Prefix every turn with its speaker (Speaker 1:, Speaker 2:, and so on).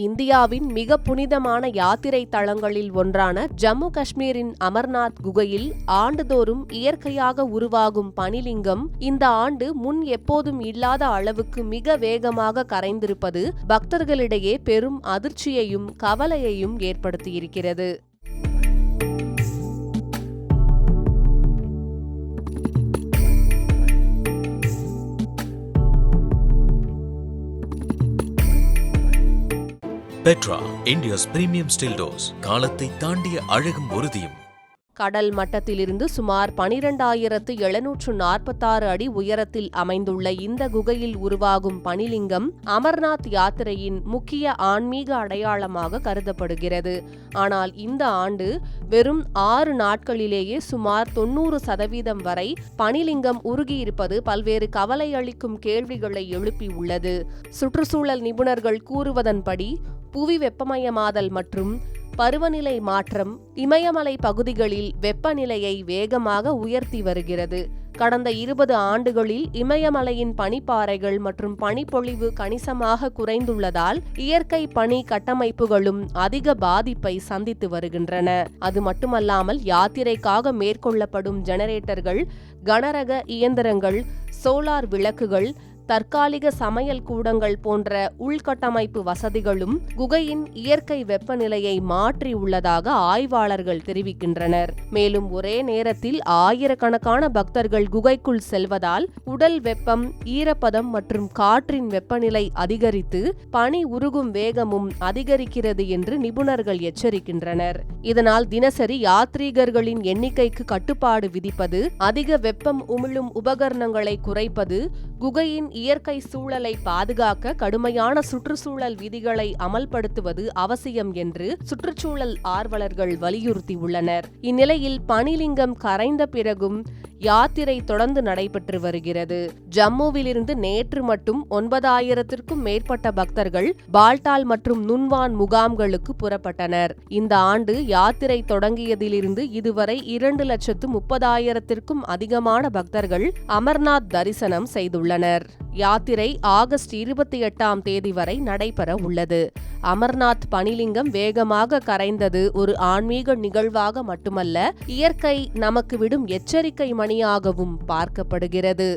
Speaker 1: இந்தியாவின் மிக புனிதமான யாத்திரை தலங்களில் ஒன்றான ஜம்மு காஷ்மீரின் அமர்நாத் குகையில் ஆண்டுதோறும் இயற்கையாக உருவாகும் பனிலிங்கம் இந்த ஆண்டு முன் எப்போதும் இல்லாத அளவுக்கு மிக வேகமாக கரைந்திருப்பது பக்தர்களிடையே பெரும் அதிர்ச்சியையும் கவலையையும் ஏற்படுத்தியிருக்கிறது.
Speaker 2: Petra, India's premium still dose. காலத்தை தாண்டிய அழகும் உறுதியும்.
Speaker 1: கடல் மட்டத்திலிருந்து சுமார் 12,746 அடி உயரத்தில் அமைந்துள்ள இந்த குகையில் உருவாகும் பனிலிங்கம் அமர்நாத் யாத்திரையின் முக்கிய ஆன்மீக அடையாளமாக கருதப்படுகிறது. ஆனால் இந்த ஆண்டு வெறும் 6 நாட்களிலேயே சுமார் 90% வரை பனிலிங்கம் உருகியிருப்பது பல்வேறு கவலையளிக்கும் கேள்விகளை எழுப்பியுள்ளது. சுற்றுச்சூழல் நிபுணர்கள் கூறுவதன்படி புவி வெப்பமயமாதல் மற்றும் பருவநிலை மாற்றம் இமயமலை பகுதிகளில் வெப்பநிலையை வேகமாக உயர்த்தி வருகிறது. கடந்த 20 ஆண்டுகளில் இமயமலையின் பனிப்பாறைகள் மற்றும் பனிப்பொழிவு கணிசமாக குறைந்துள்ளதால் இயற்கை பனி கட்டமைப்புகளும் அதிக பாதிப்பை சந்தித்து வருகின்றன. அது மட்டுமல்லாமல் யாத்திரைக்காக மேற்கொள்ளப்படும் ஜெனரேட்டர்கள், கனரக இயந்திரங்கள், சோலார் விளக்குகள், தற்காலிக சமையல் கூடங்கள் போன்ற உள்கட்டமைப்பு வசதிகளும் குகையின் இயற்கை வெப்பநிலையை மாற்றி உள்ளதாக ஆய்வாளர்கள் தெரிவிக்கின்றனர். மேலும் ஒரே நேரத்தில் ஆயிரக்கணக்கான பக்தர்கள் குகைக்குள் செல்வதால் உடல் வெப்பம், ஈரப்பதம் மற்றும் காற்றின் வெப்பநிலை அதிகரித்து பனி உருகும் வேகமும் அதிகரிக்கிறது என்று நிபுணர்கள் எச்சரிக்கின்றனர். இதனால் தினசரி யாத்ரீகர்களின் எண்ணிக்கைக்கு கட்டுப்பாடு விதிப்பது, அதிக வெப்பம் உமிழும் உபகரணங்களை குறைப்பது, குகையின் இயற்கை சூழலை பாதுகாக்க கடுமையான சுற்றுச்சூழல் விதிகளை அமல்படுத்துவது அவசியம் என்று சுற்றுச்சூழல் ஆர்வலர்கள் வலியுறுத்தியுள்ளனர். இந்நிலையில் பனிலிங்கம் கரைந்த பிறகும் யாத்திரை தொடர்ந்து நடைபெற்று வருகிறது. ஜம்முவிலிருந்து நேற்று மட்டும் 9,000க்கும் மேற்பட்ட பக்தர்கள் பால்டால் மற்றும் நுன்வான் முகாம்களுக்கு புறப்பட்டனர். இந்த ஆண்டு யாத்திரை தொடங்கியதிலிருந்து இதுவரை 2,30,000க்கும் அதிகமான பக்தர்கள் அமர்நாத் தரிசனம் செய்துள்ளனர். யாத்திரை ஆகஸ்ட் 28ஆம் தேதி வரை நடைபெற உள்ளது. அமர்நாத் பனிலிங்கம் வேகமாக கரைந்தது ஒரு ஆன்மீக நிகழ்வாக மட்டுமல்ல, இயற்கை நமக்கு விடும் எச்சரிக்கை மணியாகவும் பார்க்கப்படுகிறது.